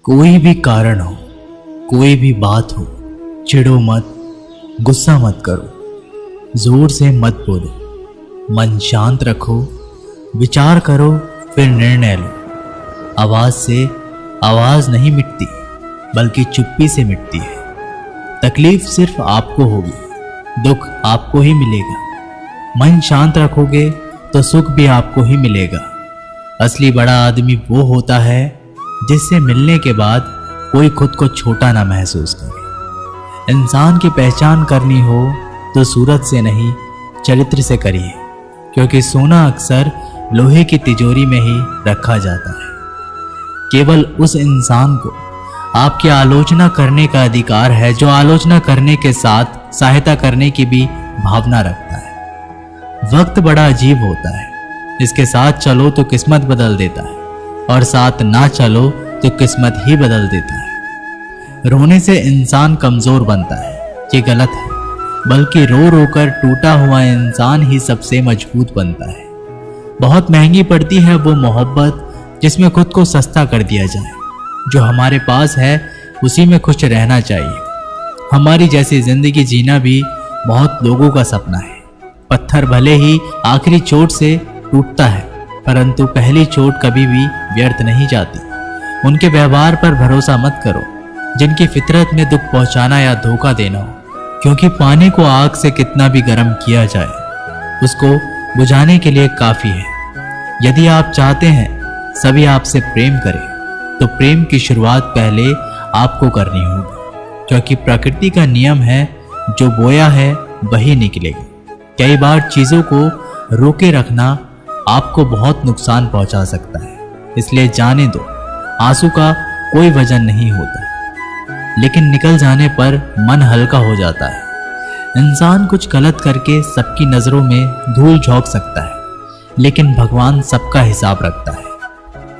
कोई भी कारण हो, कोई भी बात हो, चिढ़ो मत, गुस्सा मत करो, जोर से मत बोलो, मन शांत रखो, विचार करो, फिर निर्णय लो। आवाज से आवाज नहीं मिटती, बल्कि चुप्पी से मिटती है। तकलीफ सिर्फ आपको होगी, दुख आपको ही मिलेगा। मन शांत रखोगे तो सुख भी आपको ही मिलेगा। असली बड़ा आदमी वो होता है जिससे मिलने के बाद कोई खुद को छोटा ना महसूस करे। इंसान की पहचान करनी हो तो सूरत से नहीं, चरित्र से करिए, क्योंकि सोना अक्सर लोहे की तिजोरी में ही रखा जाता है। केवल उस इंसान को आपकी आलोचना करने का अधिकार है जो आलोचना करने के साथ सहायता करने की भी भावना रखता है। वक्त बड़ा अजीब होता है, इसके साथ चलो तो किस्मत बदल देता है, और साथ ना चलो तो किस्मत ही बदल देता है। रोने से इंसान कमजोर बनता है, ये गलत है, बल्कि रो रो कर टूटा हुआ इंसान ही सबसे मजबूत बनता है। बहुत महंगी पड़ती है वो मोहब्बत जिसमें खुद को सस्ता कर दिया जाए। जो हमारे पास है उसी में खुश रहना चाहिए। हमारी जैसी जिंदगी जीना भी बहुत लोगों का सपना है। पत्थर भले ही आखिरी चोट से टूटता है, परंतु पहली चोट कभी भी व्यर्थ नहीं जाती। उनके व्यवहार पर भरोसा मत करो जिनकी फितरत में दुख पहुंचाना या धोखा देना हो, क्योंकि पानी को आग से कितना भी गर्म किया जाए उसको बुझाने के लिए काफी है। यदि आप चाहते हैं सभी आपसे प्रेम करें तो प्रेम की शुरुआत पहले आपको करनी होगी, क्योंकि प्रकृति का नियम है जो बोया है वही निकलेगा। कई बार चीजों को रोके रखना आपको बहुत नुकसान पहुंचा सकता है, इसलिए जाने दो। आंसू का कोई वजन नहीं होता, लेकिन निकल जाने पर मन हल्का हो जाता है। इंसान कुछ गलत करके सबकी नजरों में धूल झोंक सकता है, लेकिन भगवान सबका हिसाब रखता है।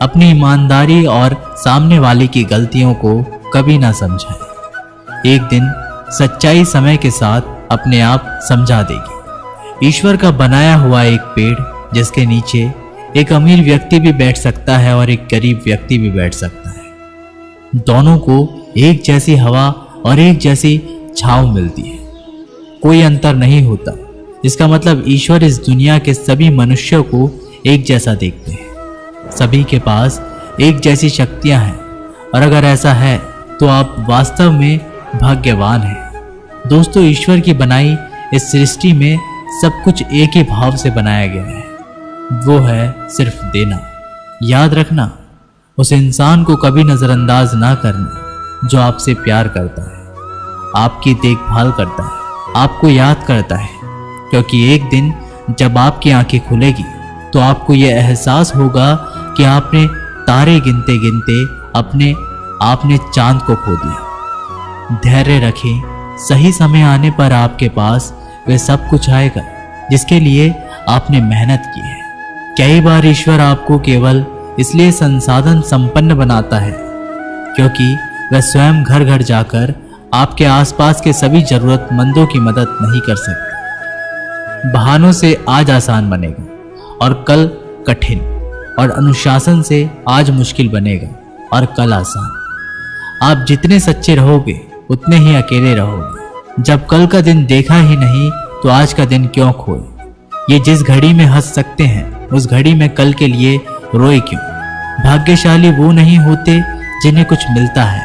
अपनी ईमानदारी और सामने वाले की गलतियों को कभी ना समझाएं। एक दिन सच्चाई समय के साथ अपने आप समझा देगी। ईश्वर का बनाया हुआ एक पेड़ जिसके नीचे एक अमीर व्यक्ति भी बैठ सकता है और एक गरीब व्यक्ति भी बैठ सकता है। दोनों को एक जैसी हवा और एक जैसी छांव मिलती है, कोई अंतर नहीं होता। इसका मतलब ईश्वर इस दुनिया के सभी मनुष्यों को एक जैसा देखते हैं। सभी के पास एक जैसी शक्तियां हैं, और अगर ऐसा है तो आप वास्तव में भाग्यवान हैं। दोस्तों, ईश्वर की बनाई इस सृष्टि में सब कुछ एक ही भाव से बनाया गया है, वो है सिर्फ देना। याद रखना, उस इंसान को कभी नजरअंदाज ना करना जो आपसे प्यार करता है, आपकी देखभाल करता है, आपको याद करता है, क्योंकि एक दिन जब आपकी आंखें खुलेगी तो आपको यह एहसास होगा कि आपने तारे गिनते गिनते आपने चांद को खो दिया। धैर्य रखें, सही समय आने पर आपके पास वह सब कुछ आएगा जिसके लिए आपने मेहनत की है। कई बार ईश्वर आपको केवल इसलिए संसाधन संपन्न बनाता है क्योंकि वह स्वयं घर घर जाकर आपके आसपास के सभी जरूरतमंदों की मदद नहीं कर सकता। बहानों से आज आसान बनेगा और कल कठिन, और अनुशासन से आज मुश्किल बनेगा और कल आसान। आप जितने सच्चे रहोगे उतने ही अकेले रहोगे। जब कल का दिन देखा ही नहीं तो आज का दिन क्यों खोए। ये जिस घड़ी में हंस सकते हैं उस घड़ी में कल के लिए रोए क्यों। भाग्यशाली वो नहीं होते जिन्हें कुछ मिलता है,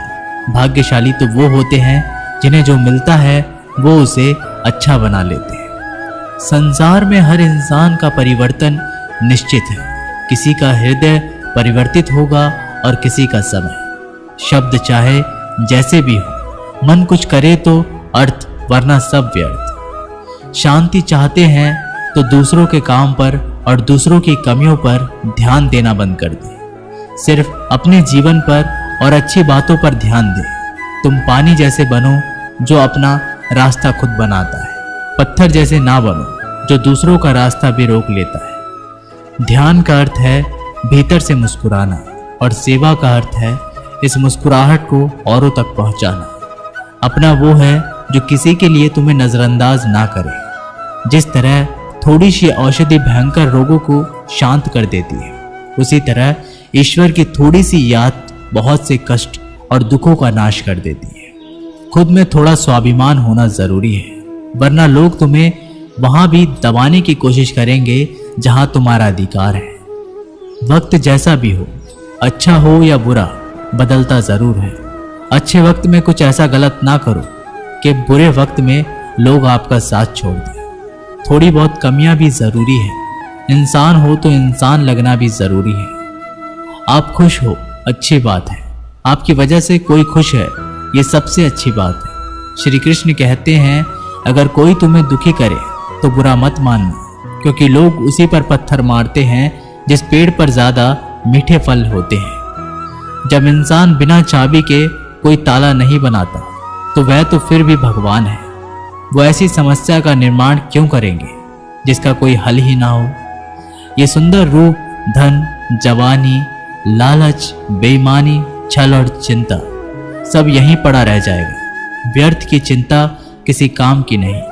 भाग्यशाली तो वो होते हैं जिन्हें जो मिलता है वो उसे अच्छा बना लेते हैं। संसार में हर इंसान का परिवर्तन निश्चित है। किसी का हृदय परिवर्तित होगा और किसी का समय। शब्द चाहे जैसे भी हो, मन कुछ करे तो अर्थ, वरना सब व्यर्थ। शांति चाहते हैं तो दूसरों के काम पर और दूसरों की कमियों पर ध्यान देना बंद कर दें। सिर्फ अपने जीवन पर और अच्छी बातों पर ध्यान दें। तुम पानी जैसे बनो जो अपना रास्ता खुद बनाता है, पत्थर जैसे ना बनो जो दूसरों का रास्ता भी रोक लेता है। ध्यान का अर्थ है भीतर से मुस्कुराना, और सेवा का अर्थ है इस मुस्कुराहट को औरों तक पहुंचाना। अपना वो है जो किसी के लिए तुम्हें नजरअंदाज ना करे। जिस तरह थोड़ी सी औषधि भयंकर रोगों को शांत कर देती है, उसी तरह ईश्वर की थोड़ी सी याद बहुत से कष्ट और दुखों का नाश कर देती है। खुद में थोड़ा स्वाभिमान होना जरूरी है, वरना लोग तुम्हें वहां भी दबाने की कोशिश करेंगे जहां तुम्हारा अधिकार है। वक्त जैसा भी हो, अच्छा हो या बुरा, बदलता जरूर है। अच्छे वक्त में कुछ ऐसा गलत ना करो कि बुरे वक्त में लोग आपका साथ छोड़ दें। थोड़ी बहुत कमियां भी जरूरी है। इंसान हो तो इंसान लगना भी जरूरी है। आप खुश हो, अच्छी बात है। आपकी वजह से कोई खुश है, ये सबसे अच्छी बात है। श्री कृष्ण कहते हैं, अगर कोई तुम्हें दुखी करे तो बुरा मत मानना, क्योंकि लोग उसी पर पत्थर मारते हैं जिस पेड़ पर ज्यादा मीठे फल होते हैं। जब इंसान बिना चाबी के कोई ताला नहीं बनाता तो वह तो फिर भी भगवान है। वो ऐसी समस्या का निर्माण क्यों करेंगे जिसका कोई हल ही ना हो। ये सुंदर रूप, धन, जवानी, लालच, बेईमानी, छल और चिंता सब यहीं पड़ा रह जाएगा। व्यर्थ की चिंता किसी काम की नहीं।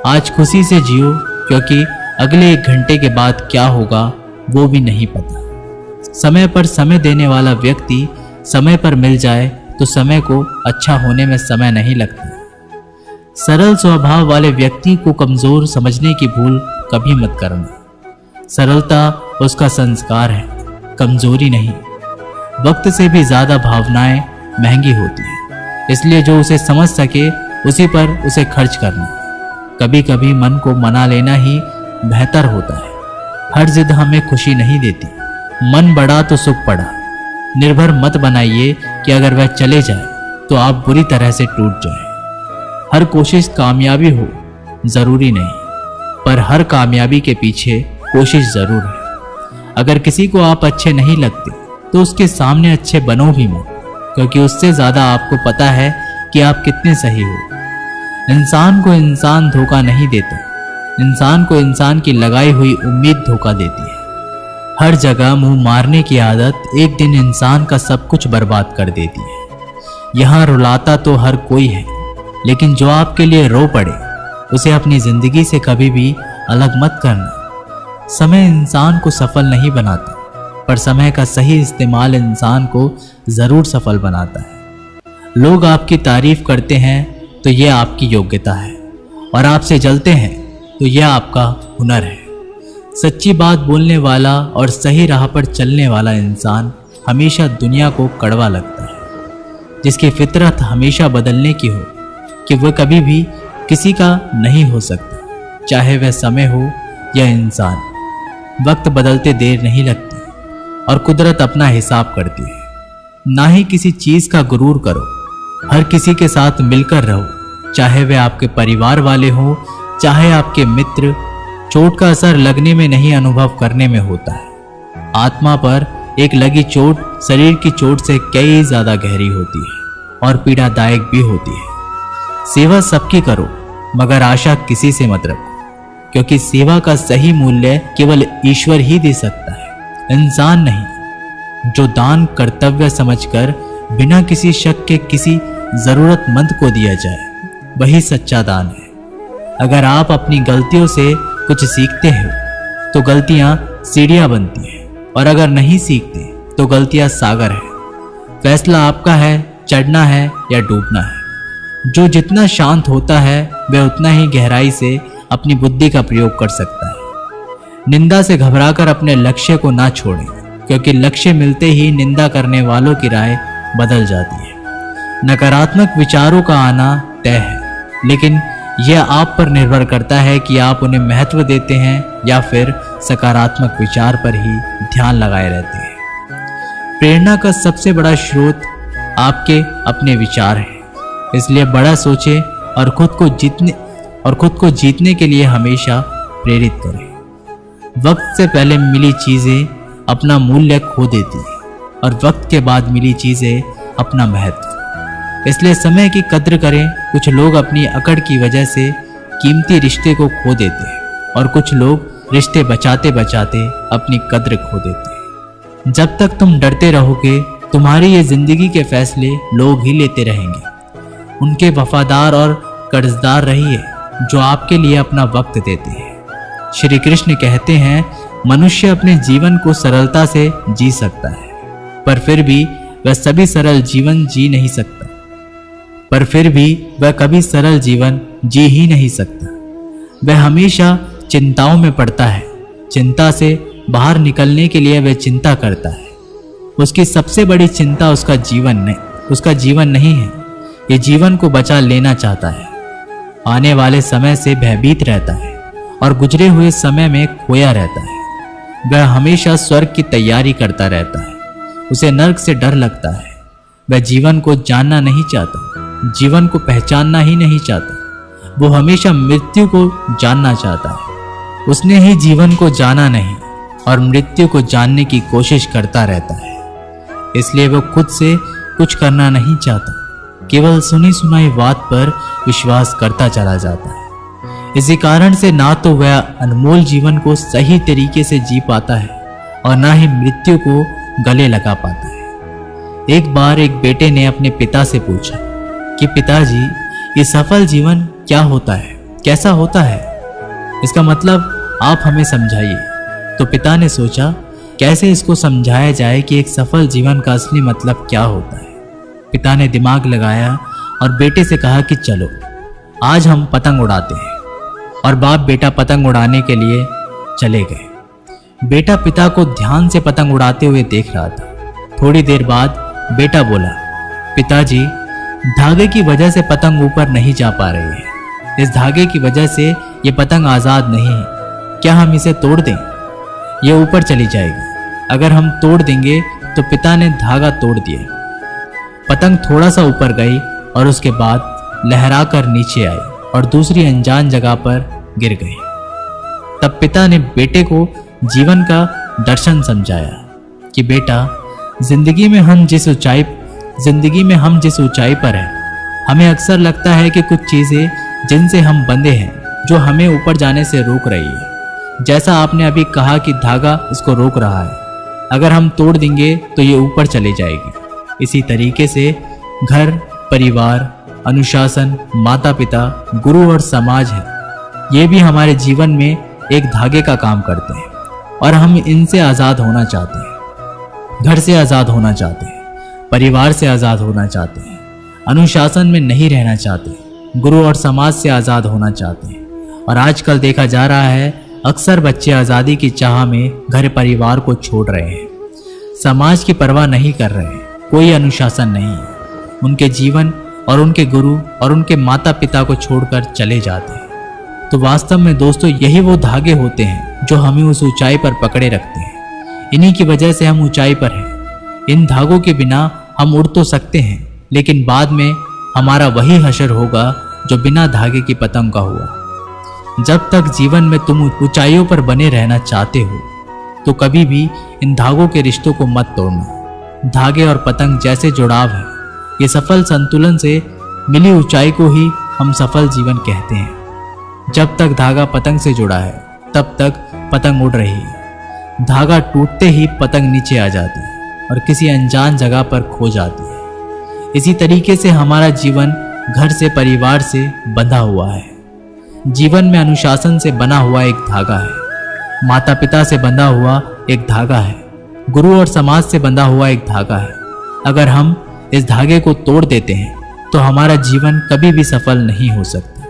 आज खुशी से जियो, क्योंकि अगले 1 घंटे के बाद क्या होगा वो भी नहीं पता। समय पर समय देने वाला व्यक्ति समय पर मिल जाए तो समय को अच्छा होने में समय नहीं लगता। सरल स्वभाव वाले व्यक्ति को कमजोर समझने की भूल कभी मत करना। सरलता उसका संस्कार है, कमजोरी नहीं। वक्त से भी ज्यादा भावनाएं महंगी होती हैं, इसलिए जो उसे समझ सके उसी पर उसे खर्च करना। कभी कभी मन को मना लेना ही बेहतर होता है। हर जिद हमें खुशी नहीं देती। मन बढ़ा तो सुख पड़ा। निर्भर मत बनाइए कि अगर वह चले जाए तो आप बुरी तरह से टूट जाए। हर कोशिश कामयाबी हो जरूरी नहीं, पर हर कामयाबी के पीछे कोशिश जरूर है। अगर किसी को आप अच्छे नहीं लगते तो उसके सामने अच्छे बनो भी मत, क्योंकि उससे ज्यादा आपको पता है कि आप कितने सही हो। इंसान को इंसान धोखा नहीं देता, इंसान को इंसान की लगाई हुई उम्मीद धोखा देती है। हर जगह मुंह मारने की आदत एक दिन इंसान का सब कुछ बर्बाद कर देती है। यहाँ रुलाता तो हर कोई है, लेकिन जो आपके लिए रो पड़े उसे अपनी जिंदगी से कभी भी अलग मत करना। समय इंसान को सफल नहीं बनाता, पर समय का सही इस्तेमाल इंसान को जरूर सफल बनाता है। लोग आपकी तारीफ करते हैं तो यह आपकी योग्यता है, और आपसे जलते हैं तो यह आपका हुनर है। सच्ची बात बोलने वाला और सही राह पर चलने वाला इंसान हमेशा दुनिया को कड़वा लगता है। जिसकी फितरत हमेशा बदलने की हो कि वह कभी भी किसी का नहीं हो सकता, चाहे वह समय हो या इंसान। वक्त बदलते देर नहीं लगती और कुदरत अपना हिसाब करती है। ना ही किसी चीज का गुरूर करो। हर किसी के साथ मिलकर रहो, चाहे वे आपके परिवार वाले हों, चाहे आपके मित्र। चोट का असर लगने में नहीं, अनुभव करने में होता है। आत्मा पर एक लगी चोट शरीर की चोट से कई ज्यादा गहरी होती है और पीड़ादायक भी होती है। सेवा सबकी करो, मगर आशा किसी से मत रखो, क्योंकि सेवा का सही मूल्य केवल ईश्वर ही दे सकता है, इंसान नहीं। जो दान कर्तव्य समझकर बिना किसी शक के किसी जरूरतमंद को दिया जाए, वही सच्चा दान है। अगर आप अपनी गलतियों से कुछ सीखते हो तो गलतियां सीढ़ियां बनती हैं, और अगर नहीं सीखते तो गलतियां सागर है। फैसला आपका है, चढ़ना है या डूबना है। जो जितना शांत होता है वह उतना ही गहराई से अपनी बुद्धि का प्रयोग कर सकता है। निंदा से घबराकर अपने लक्ष्य को ना छोड़ें, क्योंकि लक्ष्य मिलते ही निंदा करने वालों की राय बदल जाती है। नकारात्मक विचारों का आना तय है, लेकिन यह आप पर निर्भर करता है कि आप उन्हें महत्व देते हैं या फिर सकारात्मक विचार पर ही ध्यान लगाए रहते हैं। प्रेरणा का सबसे बड़ा स्रोत आपके अपने विचार हैं, इसलिए बड़ा सोचें और खुद को जीतने के लिए हमेशा प्रेरित करें। वक्त से पहले मिली चीजें अपना मूल्य खो देती है, और वक्त के बाद मिली चीजें अपना महत्व। इसलिए समय की कद्र करें। कुछ लोग अपनी अकड़ की वजह से कीमती रिश्ते को खो देते हैं, और कुछ लोग रिश्ते बचाते बचाते अपनी कद्र खो देते हैं। जब तक तुम डरते रहोगे, तुम्हारी ये जिंदगी के फैसले लोग ही लेते रहेंगे। उनके वफादार और कर्जदार रहिए जो आपके लिए अपना वक्त देते हैं। श्री कृष्ण कहते हैं, मनुष्य अपने जीवन को सरलता से जी सकता है, पर फिर भी वह सभी सरल जीवन जी नहीं सकता, पर फिर भी वह कभी सरल जीवन जी ही नहीं सकता। वह हमेशा चिंताओं में पड़ता है। चिंता से बाहर निकलने के लिए वह चिंता करता है। उसकी सबसे बड़ी चिंता उसका जीवन नहीं है। ये जीवन को बचा लेना चाहता है। आने वाले समय से भयभीत रहता है और गुजरे हुए समय में खोया रहता है। वह हमेशा स्वर्ग की तैयारी करता रहता है। उसे नर्क से डर लगता है। वह जीवन को जानना नहीं चाहता, जीवन को पहचानना ही नहीं चाहता। वो हमेशा मृत्यु को जानना चाहता है। उसने ही जीवन को जाना नहीं और मृत्यु को जानने की कोशिश करता रहता है। इसलिए वो खुद से कुछ करना नहीं चाहता, केवल सुनी सुनाई बात पर विश्वास करता चला जाता है। इसी कारण से ना तो वह अनमोल जीवन को सही तरीके से जी पाता है और ना ही मृत्यु को गले लगा पाता है। एक बार एक बेटे ने अपने पिता से पूछा कि पिताजी, ये सफल जीवन क्या होता है, कैसा होता है? इसका मतलब आप हमें समझाइए। तो पिता ने सोचा कैसे इसको समझाया जाए कि एक सफल जीवन का असली मतलब क्या होता है। पिता ने दिमाग लगाया और बेटे से कहा कि चलो आज हम पतंग उड़ाते हैं। और बाप बेटा पतंग उड़ाने के लिए चले गए। बेटा पिता को ध्यान से पतंग उड़ाते हुए देख रहा था। थोड़ी देर बाद बेटा बोला, पिताजी, धागे की वजह से पतंग ऊपर नहीं जा पा रही है। इस धागे की वजह से ये पतंग आज़ाद नहीं है। क्या हम इसे तोड़ दें? ये ऊपर चली जाएगी। अगर हम तोड़ देंगे तो पिता ने धागा तोड़ दिया। पतंग थोड़ा सा ऊपर गई और उसके बाद लहरा कर नीचे आई और दूसरी अनजान जगह पर गिर गई। तब पिता ने बेटे को जीवन का दर्शन समझाया कि बेटा, जिंदगी में हम जिस ऊंचाई पर हैं, हमें अक्सर लगता है कि कुछ चीजें जिनसे हम बंधे हैं, जो हमें ऊपर जाने से रोक रही है। जैसा आपने अभी कहा कि धागा इसको रोक रहा है। अगर हम तोड़ देंगे तो ये ऊपर चली जाएगी। इसी तरीके से घर, परिवार, अनुशासन, माता पिता, गुरु और समाज है, ये भी हमारे जीवन में एक धागे का काम करते हैं और हम इनसे आज़ाद होना चाहते हैं। घर से आज़ाद होना चाहते हैं, परिवार से आज़ाद होना चाहते हैं, अनुशासन में नहीं रहना चाहते, गुरु और समाज से आज़ाद होना चाहते हैं। और आजकल देखा जा रहा है अक्सर बच्चे आज़ादी की चाह में घर परिवार को छोड़ रहे हैं, समाज की परवाह नहीं कर रहे हैं, कोई अनुशासन नहीं है। उनके जीवन और उनके गुरु और उनके माता पिता को छोड़कर चले जाते हैं। तो वास्तव में दोस्तों, यही वो धागे होते हैं जो हमें उस ऊंचाई पर पकड़े रखते हैं। इन्हीं की वजह से हम ऊंचाई पर हैं। इन धागों के बिना हम उड़ तो सकते हैं, लेकिन बाद में हमारा वही हशर होगा जो बिना धागे की पतंग का हुआ। जब तक जीवन में तुम ऊंचाइयों पर बने रहना चाहते हो तो कभी भी इन धागों के रिश्तों को मत तोड़ना। धागे और पतंग जैसे जुड़ाव है, ये सफल संतुलन से मिली ऊंचाई को ही हम सफल जीवन कहते हैं। जब तक धागा पतंग से जुड़ा है तब तक पतंग उड़ रही है। धागा टूटते ही पतंग नीचे आ जाती है और किसी अनजान जगह पर खो जाती है। इसी तरीके से हमारा जीवन घर से, परिवार से बंधा हुआ है। जीवन में अनुशासन से बना हुआ एक धागा है, माता पिता से बंधा हुआ एक धागा है, गुरु और समाज से बंधा हुआ एक धागा है। अगर हम इस धागे को तोड़ देते हैं तो हमारा जीवन कभी भी सफल नहीं हो सकता।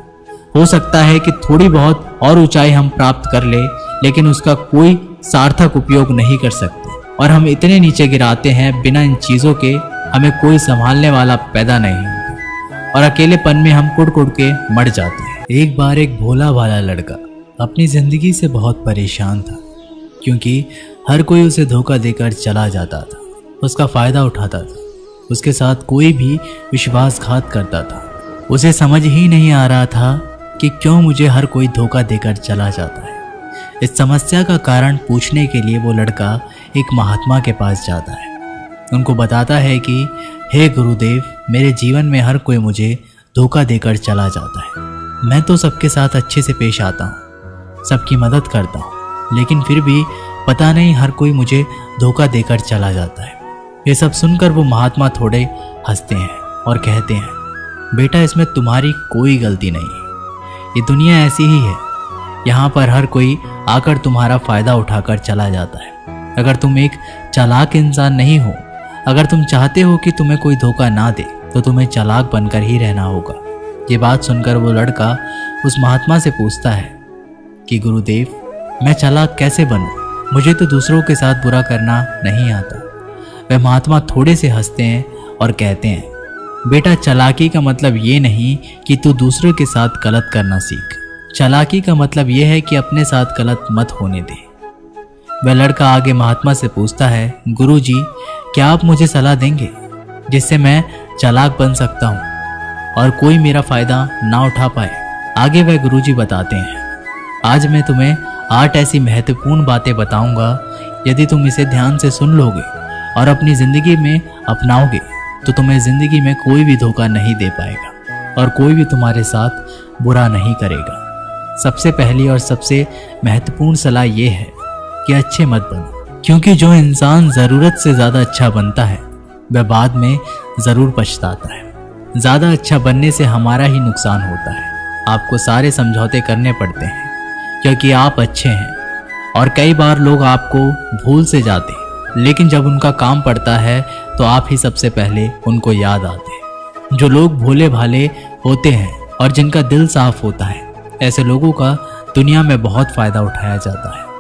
हो सकता है कि थोड़ी बहुत और ऊंचाई हम प्राप्त कर ले, लेकिन उसका कोई सार्थक उपयोग नहीं कर सकते और हम इतने नीचे गिराते हैं, बिना इन चीज़ों के हमें कोई संभालने वाला पैदा नहीं होता और अकेलेपन में हम कुड़ कुड़ के मर जाते हैं। एक बार एक भोला भाला लड़का अपनी जिंदगी से बहुत परेशान था, क्योंकि हर कोई उसे धोखा देकर चला जाता था, उसका फायदा उठाता था, उसके साथ कोई भी विश्वासघात करता था। उसे समझ ही नहीं आ रहा था कि क्यों मुझे हर कोई धोखा देकर चला जाता है। इस समस्या का कारण पूछने के लिए वो लड़का एक महात्मा के पास जाता है। उनको बताता है कि हे गुरुदेव, मेरे जीवन में हर कोई मुझे धोखा देकर चला जाता है। मैं तो सबके साथ अच्छे से पेश आता हूँ, सबकी मदद करता हूँ, लेकिन फिर भी पता नहीं हर कोई मुझे धोखा देकर चला जाता है। ये सब सुनकर वो महात्मा थोड़े हंसते हैं और कहते हैं, बेटा, इसमें तुम्हारी कोई गलती नहीं है। ये दुनिया ऐसी ही है, यहाँ पर हर कोई आकर तुम्हारा फ़ायदा उठाकर चला जाता है। अगर तुम एक चालाक इंसान नहीं हो, अगर तुम चाहते हो कि तुम्हें कोई धोखा ना दे तो तुम्हें चालाक बनकर ही रहना होगा। ये बात सुनकर वो लड़का उस महात्मा से पूछता है कि गुरुदेव, मैं चालाक कैसे बनूं? मुझे तो दूसरों के साथ बुरा करना नहीं आता। वह महात्मा थोड़े से हंसते हैं और कहते हैं, बेटा, चालाकी का मतलब ये नहीं कि तू दूसरों के साथ गलत करना सीख। चालाकी का मतलब यह है कि अपने साथ गलत मत होने दे। वह लड़का आगे महात्मा से पूछता है, गुरुजी, क्या आप मुझे सलाह देंगे जिससे मैं चालाक बन सकता हूँ और कोई मेरा फायदा ना उठा पाए? आगे वह गुरुजी बताते हैं, आज मैं तुम्हें 8 ऐसी महत्वपूर्ण बातें बताऊंगा। यदि तुम इसे ध्यान से सुन लोगे और अपनी जिंदगी में अपनाओगे तो तुम्हें जिंदगी में कोई भी धोखा नहीं दे पाएगा और कोई भी तुम्हारे साथ बुरा नहीं करेगा। सबसे पहली और सबसे महत्वपूर्ण सलाह यह है कि अच्छे मत बनो, क्योंकि जो इंसान ज़रूरत से ज़्यादा अच्छा बनता है वह बाद में ज़रूर पछताता है। ज़्यादा अच्छा बनने से हमारा ही नुकसान होता है। आपको सारे समझौते करने पड़ते हैं क्योंकि आप अच्छे हैं और कई बार लोग आपको भूल से जाते हैं, लेकिन जब उनका काम पड़ता है तो आप ही सबसे पहले उनको याद आते हैं। जो लोग भोले भाले होते हैं और जिनका दिल साफ होता है, ऐसे लोगों का दुनिया में बहुत फ़ायदा उठाया जाता है।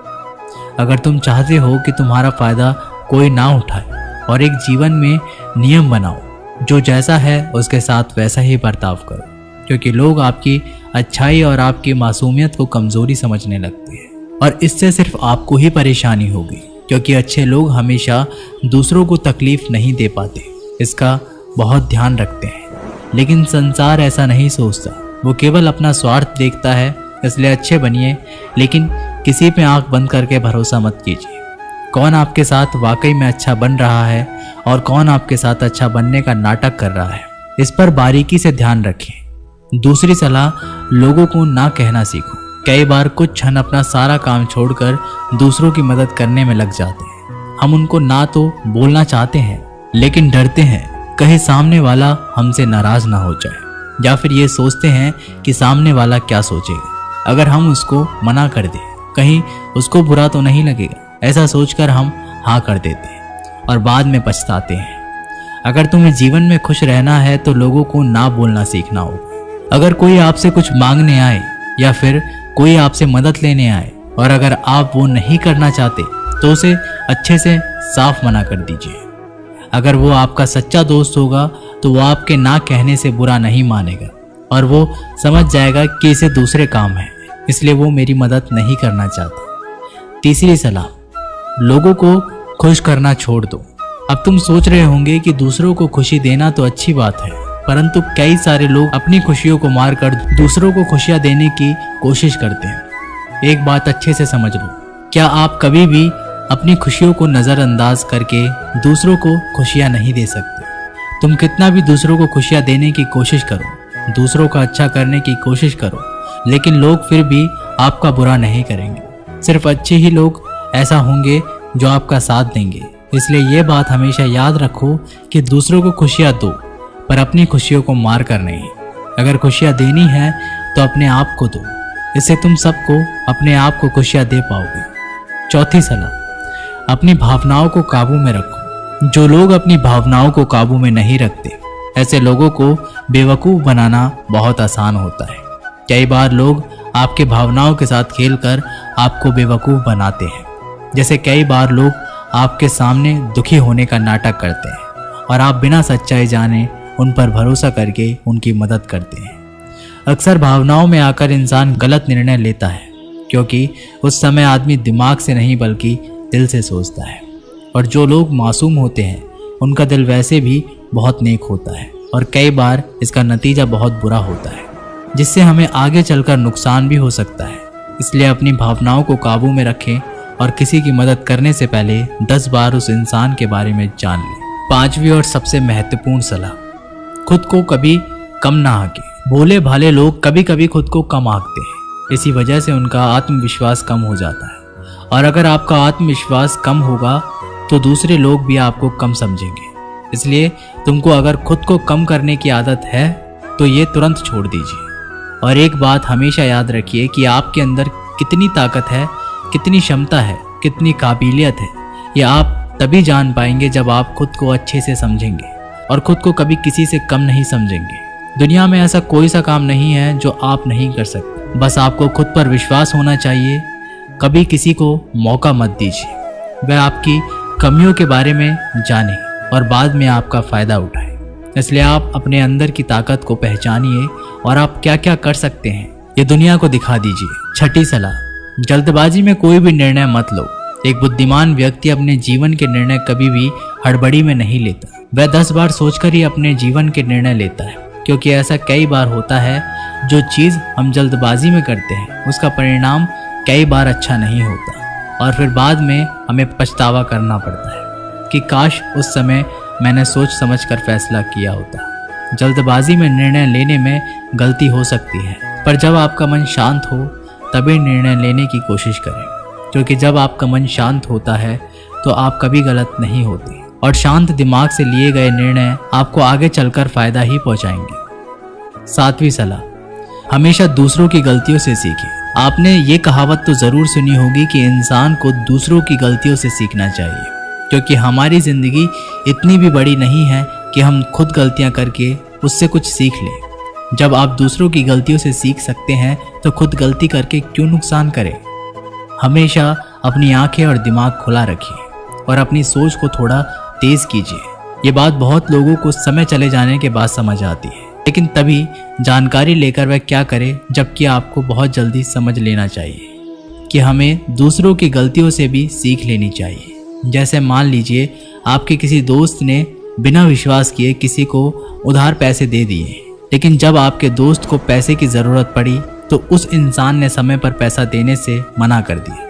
अगर तुम चाहते हो कि तुम्हारा फ़ायदा कोई ना उठाए और एक जीवन में नियम बनाओ, जो जैसा है उसके साथ वैसा ही बर्ताव करो, क्योंकि लोग आपकी अच्छाई और आपकी मासूमियत को कमज़ोरी समझने लगते हैं और इससे सिर्फ आपको ही परेशानी होगी, क्योंकि अच्छे लोग हमेशा दूसरों को तकलीफ़ नहीं दे पाते। इसका बहुत ध्यान रखते हैं, लेकिन संसार ऐसा नहीं सोचता। वो केवल अपना स्वार्थ देखता है। इसलिए अच्छे बनिए, लेकिन किसी पे आंख बंद करके भरोसा मत कीजिए। कौन आपके साथ वाकई में अच्छा बन रहा है और कौन आपके साथ अच्छा बनने का नाटक कर रहा है, इस पर बारीकी से ध्यान रखें। दूसरी सलाह, लोगों को ना कहना सीखो। कई बार कुछ क्षण अपना सारा काम छोड़कर दूसरों की मदद करने में लग जाते हैं। हम उनको ना तो बोलना चाहते हैं, लेकिन डरते हैं कहीं सामने वाला हमसे नाराज ना हो जाए, या फिर ये सोचते हैं कि सामने वाला क्या सोचेगा अगर हम उसको मना कर दें, कहीं उसको बुरा तो नहीं लगेगा। ऐसा सोचकर हम हाँ कर देते हैं और बाद में पछताते हैं। अगर तुम्हें जीवन में खुश रहना है तो लोगों को ना बोलना सीखना होगा। अगर कोई आपसे कुछ मांगने आए या फिर कोई आपसे मदद लेने आए और अगर आप वो नहीं करना चाहते तो उसे अच्छे से साफ मना कर दीजिए। अगर वो आपका सच्चा दोस्त होगा तो वो आपके ना कहने से बुरा नहीं मानेगा और वो समझ जाएगा कि इसे दूसरे काम है, इसलिए वो मेरी मदद नहीं करना चाहता। तीसरी सलाह, लोगों को खुश करना छोड़ दो। अब तुम सोच रहे होंगे कि दूसरों को खुशी देना तो अच्छी बात है, परंतु कई सारे लोग अपनी खुशियों को मारकर दूसरों को खुशियां देने की कोशिश करते हैं। एक बात अच्छे से समझ लो, क्या आप कभी भी अपनी खुशियों को नज़रअंदाज करके दूसरों को खुशियां नहीं दे सकते। तुम कितना भी दूसरों को खुशियां देने की कोशिश करो, दूसरों का अच्छा करने की कोशिश करो, लेकिन लोग फिर भी आपका बुरा नहीं करेंगे। सिर्फ अच्छे ही लोग ऐसा होंगे जो आपका साथ देंगे। इसलिए ये बात हमेशा याद रखो कि दूसरों को खुशियां दो, पर अपनी खुशियों को मार कर नहीं। अगर खुशियां देनी है तो अपने आप को दो, इससे तुम सबको अपने आप को खुशियां दे पाओगे। चौथी सलाह, अपनी भावनाओं को काबू में रखो। जो लोग अपनी भावनाओं को काबू में नहीं रखते, ऐसे लोगों को बेवकूफ़ बनाना बहुत आसान होता है। कई बार लोग आपके भावनाओं के साथ खेलकर आपको बेवकूफ़ बनाते हैं। जैसे कई बार लोग आपके सामने दुखी होने का नाटक करते हैं और आप बिना सच्चाई जाने उन पर भरोसा करके उनकी मदद करते हैं। अक्सर भावनाओं में आकर इंसान गलत निर्णय लेता है, क्योंकि उस समय आदमी दिमाग से नहीं बल्कि दिल से सोचता है। और जो लोग मासूम होते हैं उनका दिल वैसे भी बहुत नेक होता है और कई बार इसका नतीजा बहुत बुरा होता है, जिससे हमें आगे चलकर नुकसान भी हो सकता है। इसलिए अपनी भावनाओं को काबू में रखें और किसी की मदद करने से पहले 10 बार उस इंसान के बारे में जान लें। पांचवी और सबसे महत्वपूर्ण सलाह, खुद को कभी कम ना आंके। भोले भाले लोग कभी कभी खुद को कम आंकते हैं, इसी वजह से उनका आत्मविश्वास कम हो जाता है। और अगर आपका आत्मविश्वास कम होगा तो दूसरे लोग भी आपको कम समझेंगे। इसलिए तुमको अगर खुद को कम करने की आदत है तो ये तुरंत छोड़ दीजिए। और एक बात हमेशा याद रखिए कि आपके अंदर कितनी ताकत है, कितनी क्षमता है, कितनी काबिलियत है, यह आप तभी जान पाएंगे जब आप खुद को अच्छे से समझेंगे और खुद को कभी किसी से कम नहीं समझेंगे। दुनिया में ऐसा कोई सा काम नहीं है जो आप नहीं कर सकते, बस आपको खुद पर विश्वास होना चाहिए। कभी किसी को मौका मत दीजिए वह आपकी कमियों के बारे में जाने और बाद में आपका फायदा उठाए। इसलिए आप अपने अंदर की ताकत को पहचानिए और आप क्या क्या कर सकते हैं ये दुनिया को दिखा दीजिए। छठी सलाह, जल्दबाजी में कोई भी निर्णय मत लो। एक बुद्धिमान व्यक्ति अपने जीवन के निर्णय कभी भी हड़बड़ी में नहीं लेता, वह 10 बार सोचकर ही अपने जीवन के निर्णय लेता है, क्योंकि ऐसा कई बार होता है जो चीज़ हम जल्दबाजी में करते हैं उसका परिणाम कई बार अच्छा नहीं होता और फिर बाद में हमें पछतावा करना पड़ता है कि काश उस समय मैंने सोच समझकर फैसला किया होता। जल्दबाजी में निर्णय लेने में गलती हो सकती है, पर जब आपका मन शांत हो तभी निर्णय लेने की कोशिश करें, क्योंकि जब आपका मन शांत होता है तो आप कभी गलत नहीं होते और शांत दिमाग से लिए गए निर्णय आपको आगे चलकर फायदा ही पहुंचाएंगे। 7वीं सलाह, हमेशा दूसरों की गलतियों से सीखें। आपने ये कहावत तो ज़रूर सुनी होगी कि इंसान को दूसरों की गलतियों से सीखना चाहिए, क्योंकि हमारी ज़िंदगी इतनी भी बड़ी नहीं है कि हम खुद गलतियां करके उससे कुछ सीख लें। जब आप दूसरों की गलतियों से सीख सकते हैं तो खुद गलती करके क्यों नुकसान करें। हमेशा अपनी आंखें और दिमाग खुला रखिए और अपनी सोच को थोड़ा तेज कीजिए। ये बात बहुत लोगों को समय चले जाने के बाद समझ आती है, लेकिन तभी जानकारी लेकर वह क्या करे, जबकि आपको बहुत जल्दी समझ लेना चाहिए कि हमें दूसरों की गलतियों से भी सीख लेनी चाहिए। जैसे मान लीजिए आपके किसी दोस्त ने बिना विश्वास किए किसी को उधार पैसे दे दिए, लेकिन जब आपके दोस्त को पैसे की ज़रूरत पड़ी तो उस इंसान ने समय पर पैसा देने से मना कर दिया,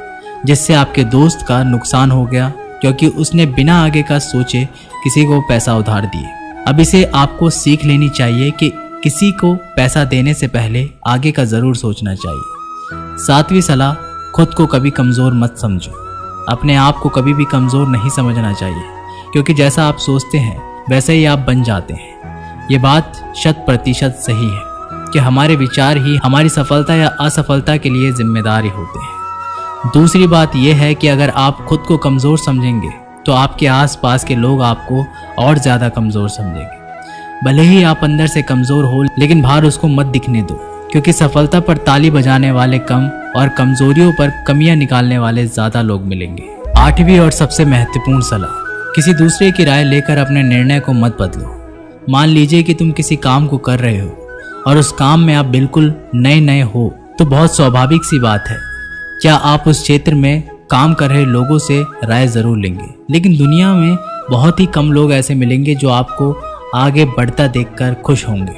जिससे आपके दोस्त का नुकसान हो गया, क्योंकि उसने बिना आगे का सोचे किसी को पैसा उधार दिए। अब इसे आपको सीख लेनी चाहिए कि किसी को पैसा देने से पहले आगे का ज़रूर सोचना चाहिए। 7वीं सलाह, खुद को कभी कमज़ोर मत समझो। अपने आप को कभी भी कमज़ोर नहीं समझना चाहिए, क्योंकि जैसा आप सोचते हैं वैसे ही आप बन जाते हैं। ये बात 100% सही है कि हमारे विचार ही हमारी सफलता या असफलता के लिए जिम्मेदार होते हैं। दूसरी बात यह है कि अगर आप खुद को कमज़ोर समझेंगे तो आपके आसपास के लोग आपको और ज़्यादा कमज़ोर समझेंगे। भले ही आप अंदर से कमज़ोर हो, लेकिन बाहर उसको मत दिखने दो, क्योंकि सफलता पर ताली बजाने वाले कम और कमज़ोरियों पर कमियां निकालने वाले ज़्यादा लोग मिलेंगे। 8वीं और सबसे महत्वपूर्ण सलाह, किसी दूसरे की राय लेकर अपने निर्णय को मत बदलो। मान लीजिए कि तुम किसी काम को कर रहे हो और उस काम में आप बिल्कुल नए हो, तो बहुत स्वाभाविक सी बात है क्या आप उस क्षेत्र में काम कर रहे लोगों से राय ज़रूर लेंगे। लेकिन दुनिया में बहुत ही कम लोग ऐसे मिलेंगे जो आपको आगे बढ़ता देखकर खुश होंगे,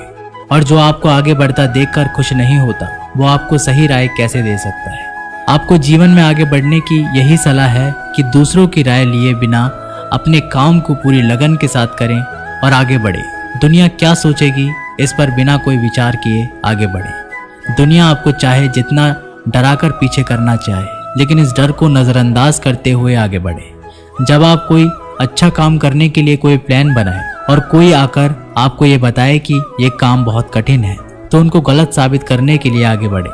और जो आपको आगे बढ़ता देखकर खुश नहीं होता वो आपको सही राय कैसे दे सकता है। आपको जीवन में आगे बढ़ने की यही सलाह है कि दूसरों की राय लिए बिना अपने काम को पूरी लगन के साथ करें और आगे बढ़े। दुनिया क्या सोचेगी इस पर बिना कोई विचार किए आगे बढ़े। दुनिया आपको चाहे जितना डराकर पीछे करना चाहे, लेकिन इस डर को नज़रअंदाज करते हुए आगे बढ़े। जब आप कोई अच्छा काम करने के लिए कोई प्लान बनाए और कोई आकर आपको ये बताए कि ये काम बहुत कठिन है, तो उनको गलत साबित करने के लिए आगे बढ़े।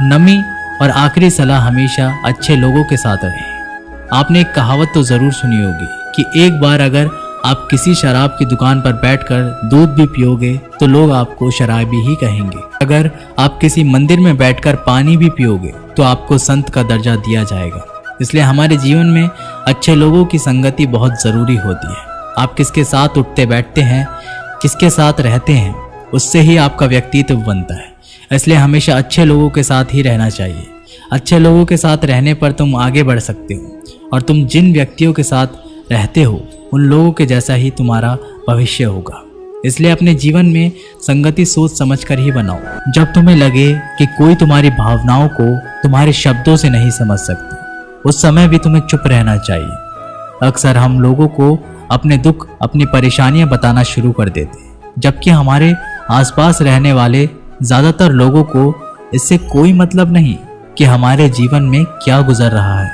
नवी और आखिरी सलाह, हमेशा अच्छे लोगों के साथ रहें। आपने एक कहावत तो ज़रूर सुनी होगी कि एक बार अगर आप किसी शराब की दुकान पर बैठकर दूध भी पियोगे तो लोग आपको शराबी ही कहेंगे। अगर आप किसी मंदिर में बैठकर पानी भी पियोगे तो आपको संत का दर्जा दिया जाएगा। इसलिए हमारे जीवन में अच्छे लोगों की संगति बहुत ज़रूरी होती है। आप किसके साथ उठते बैठते हैं, किसके साथ रहते हैं, उससे ही आपका व्यक्तित्व बनता है। इसलिए हमेशा अच्छे लोगों के साथ ही रहना चाहिए। अच्छे लोगों के साथ रहने पर तुम आगे बढ़ सकते हो, और तुम जिन व्यक्तियों के साथ रहते हो उन लोगों के जैसा ही तुम्हारा भविष्य होगा। इसलिए अपने जीवन में संगति सोच समझकर ही बनाओ। जब तुम्हें लगे कि कोई तुम्हारी भावनाओं को तुम्हारे शब्दों से नहीं समझ सकता, उस समय भी तुम्हें चुप रहना चाहिए। अक्सर हम लोगों को अपने दुख, अपनी परेशानियां बताना शुरू कर देते हैं, जबकि हमारे आसपास रहने वाले ज़्यादातर लोगों को इससे कोई मतलब नहीं कि हमारे जीवन में क्या गुजर रहा है।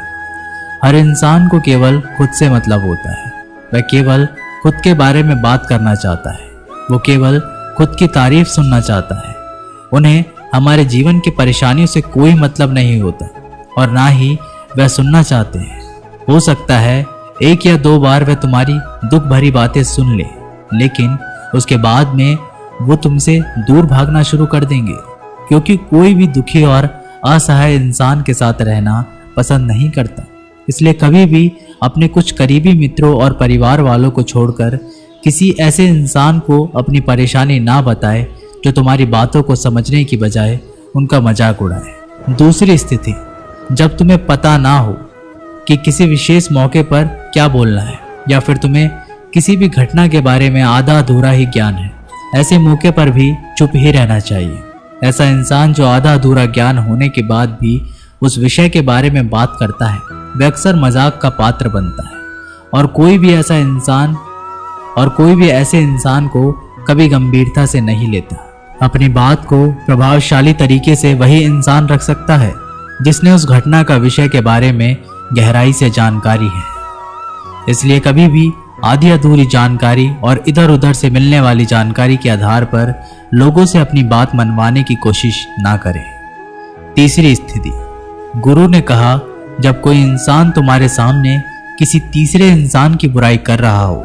हर इंसान को केवल खुद से मतलब होता है। वह केवल खुद के बारे में बात करना चाहता है। वो केवल खुद की तारीफ सुनना चाहता है। उन्हें हमारे जीवन की परेशानियों से कोई मतलब नहीं होता, और ना ही वह सुनना चाहते हैं। हो सकता है 1 या 2 बार वह तुम्हारी दुख भरी बातें सुन ले, लेकिन उसके बाद में वो तुमसे दूर भागना शुरू कर देंगे, क्योंकि कोई भी दुखी और असहाय इंसान के साथ रहना पसंद नहीं करता। इसलिए कभी भी अपने कुछ करीबी मित्रों और परिवार वालों को छोड़कर किसी ऐसे इंसान को अपनी परेशानी ना बताए जो तुम्हारी बातों को समझने की बजाय उनका मजाक उड़ाए। दूसरी स्थिति, जब तुम्हें पता ना हो कि किसी विशेष मौके पर क्या बोलना है, या फिर तुम्हें किसी भी घटना के बारे में आधा अधूरा ही ज्ञान है, ऐसे मौके पर भी चुप ही रहना चाहिए। ऐसा इंसान जो आधा अधूरा ज्ञान होने के बाद भी उस विषय के बारे में बात करता है, वह अक्सर मजाक का पात्र बनता है। और कोई भी ऐसे इंसान को कभी गंभीरता से नहीं लेता। अपनी बात को प्रभावशाली तरीके से वही इंसान रख सकता है जिसने उस घटना का विषय के बारे में गहराई से जानकारी है। इसलिए कभी भी आधी अधूरी जानकारी और इधर उधर से मिलने वाली जानकारी के आधार पर लोगों से अपनी बात मनवाने की कोशिश ना करें। तीसरी स्थिति, गुरु ने कहा, जब कोई इंसान तुम्हारे सामने किसी तीसरे इंसान की बुराई कर रहा हो,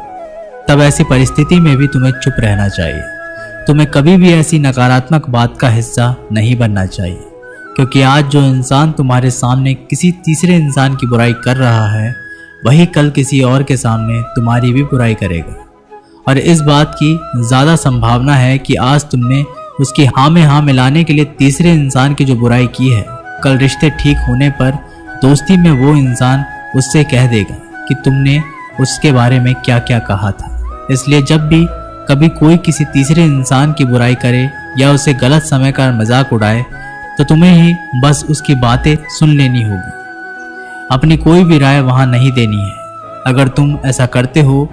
तब ऐसी परिस्थिति में भी तुम्हें चुप रहना चाहिए। तुम्हें कभी भी ऐसी नकारात्मक बात का हिस्सा नहीं बनना चाहिए, क्योंकि आज जो इंसान तुम्हारे सामने किसी तीसरे इंसान की बुराई कर रहा है, वही कल किसी और के सामने तुम्हारी भी बुराई करेगा। और इस बात की ज़्यादा संभावना है कि आज तुमने उसकी हाँ में हाँ मिलाने के लिए तीसरे इंसान की जो बुराई की है, कल रिश्ते ठीक होने पर दोस्ती में वो इंसान उससे कह देगा कि तुमने उसके बारे में क्या क्या कहा था। इसलिए जब भी कभी कोई किसी तीसरे इंसान की बुराई करे या उसे गलत समय का मजाक उड़ाए, तो तुम्हें ही बस उसकी बातें सुन लेनी होगी, अपनी कोई भी राय वहां नहीं देनी है। अगर तुम ऐसा करते हो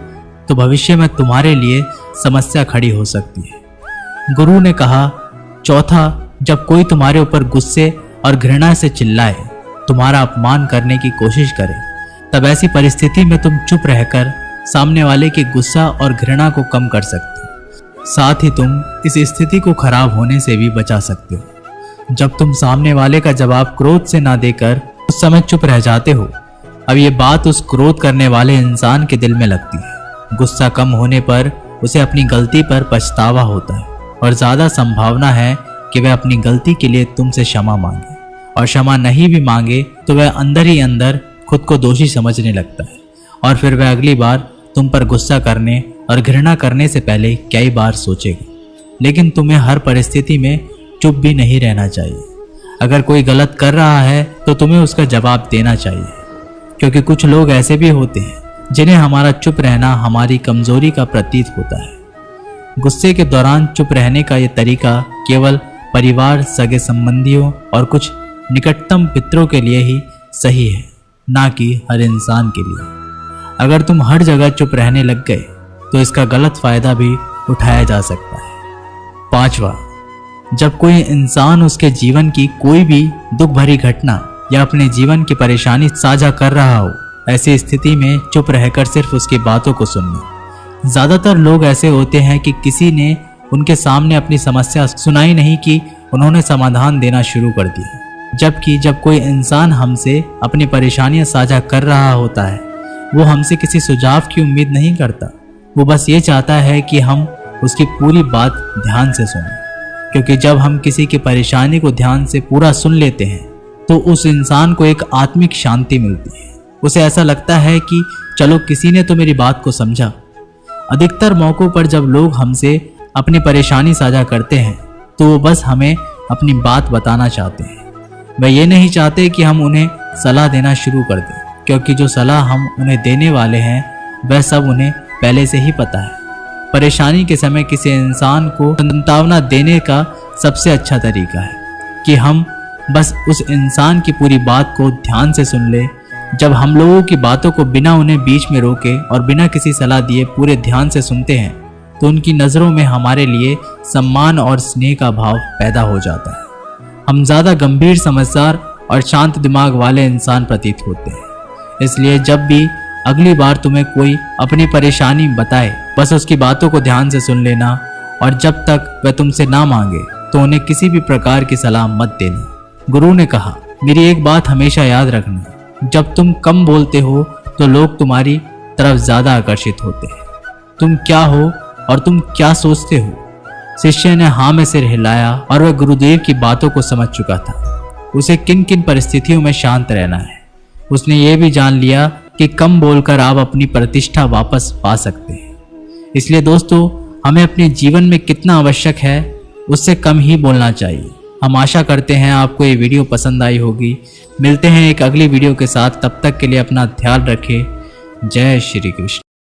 तो भविष्य में तुम्हारे लिए समस्या खड़ी हो सकती है। गुरु ने कहा, चौथा, जब कोई तुम्हारे ऊपर गुस्से और घृणा से चिल्लाए, तुम्हारा अपमान करने की कोशिश करे, तब ऐसी परिस्थिति में तुम चुप रहकर सामने वाले के गुस्सा और घृणा को कम कर सकते हो। साथ ही तुम इस स्थिति को खराब होने से भी बचा सकते हो जब तुम सामने वाले का जवाब क्रोध से ना देकर उस समय चुप रह जाते हो। अब ये बात उस क्रोध करने वाले इंसान के दिल में लगती है। गुस्सा कम होने पर उसे अपनी गलती पर पछतावा होता है और ज्यादा संभावना है कि वह अपनी गलती के लिए तुमसे क्षमा मांगे, और क्षमा नहीं भी मांगे तो वह अंदर ही अंदर खुद को दोषी समझने लगता है, और फिर वह अगली बार तुम पर गुस्सा करने और घृणा करने से पहले कई बार सोचेगा। लेकिन तुम्हें हर परिस्थिति में चुप भी नहीं रहना चाहिए। अगर कोई गलत कर रहा है तो तुम्हें उसका जवाब देना चाहिए, क्योंकि कुछ लोग ऐसे भी होते हैं जिन्हें हमारा चुप रहना हमारी कमजोरी का प्रतीत होता है। गुस्से के दौरान चुप रहने का यह तरीका केवल परिवार, सगे संबंधियों और कुछ निकटतम पितरों के लिए ही सही है, ना कि हर इंसान के लिए। अगर तुम हर जगह चुप रहने लग गए तो इसका गलत फायदा भी उठाया जा सकता है। पांचवा, जब कोई इंसान उसके जीवन की कोई भी दुख भरी घटना या अपने जीवन की परेशानी साझा कर रहा हो, ऐसी स्थिति में चुप रहकर सिर्फ उसकी बातों को सुनना। ज्यादातर लोग ऐसे होते हैं कि किसी ने उनके सामने अपनी समस्या सुनाई नहीं कि उन्होंने समाधान देना शुरू कर दिया। जबकि जब कोई इंसान हमसे अपनी परेशानियां साझा कर रहा होता है, वो हमसे किसी सुझाव की उम्मीद नहीं करता। वो बस ये चाहता है कि हम उसकी पूरी बात ध्यान से सुनें, क्योंकि जब हम किसी की परेशानी को ध्यान से पूरा सुन लेते हैं तो उस इंसान को एक आत्मिक शांति मिलती है। उसे ऐसा लगता है कि चलो किसी ने तो मेरी बात को समझा। अधिकतर मौकों पर जब लोग हमसे अपनी परेशानी साझा करते हैं तो वो बस हमें अपनी बात बताना चाहते हैं। वे ये नहीं चाहते कि हम उन्हें सलाह देना शुरू कर दें, क्योंकि जो सलाह हम उन्हें देने वाले हैं वह सब उन्हें पहले से ही पता है। परेशानी के समय किसी इंसान को सांत्वना देने का सबसे अच्छा तरीका है कि हम बस उस इंसान की पूरी बात को ध्यान से सुन ले। जब हम लोगों की बातों को बिना उन्हें बीच में रोके और बिना किसी सलाह दिए पूरे ध्यान से सुनते हैं तो उनकी नज़रों में हमारे लिए सम्मान और स्नेह का भाव पैदा हो जाता है। हम ज़्यादा गंभीर, समझदार और शांत दिमाग वाले इंसान प्रतीत होते हैं। इसलिए जब भी अगली बार तुम्हें कोई अपनी परेशानी बताए, बस उसकी बातों को ध्यान से सुन लेना, और जब तक वह तुमसे ना मांगे तो उन्हें किसी भी प्रकार की सलाह मत देना। गुरु ने कहा, मेरी एक बात हमेशा याद रखना, जब तुम कम बोलते हो तो लोग तुम्हारी तरफ ज्यादा आकर्षित होते हैं। तुम क्या हो और तुम क्या सोचते हो? शिष्य ने हाँ में सिर हिलाया और वह गुरुदेव की बातों को समझ चुका था। उसे किन किन परिस्थितियों में शांत रहना है। उसने ये भी जान लिया कि कम बोलकर आप अपनी प्रतिष्ठा वापस पा सकते हैं। इसलिए दोस्तों, हमें अपने जीवन में कितना आवश्यक है उससे कम ही बोलना चाहिए। हम आशा करते हैं आपको ये वीडियो पसंद आई होगी। मिलते हैं एक अगली वीडियो के साथ, तब तक के लिए अपना ध्यान रखें। जय श्री कृष्ण।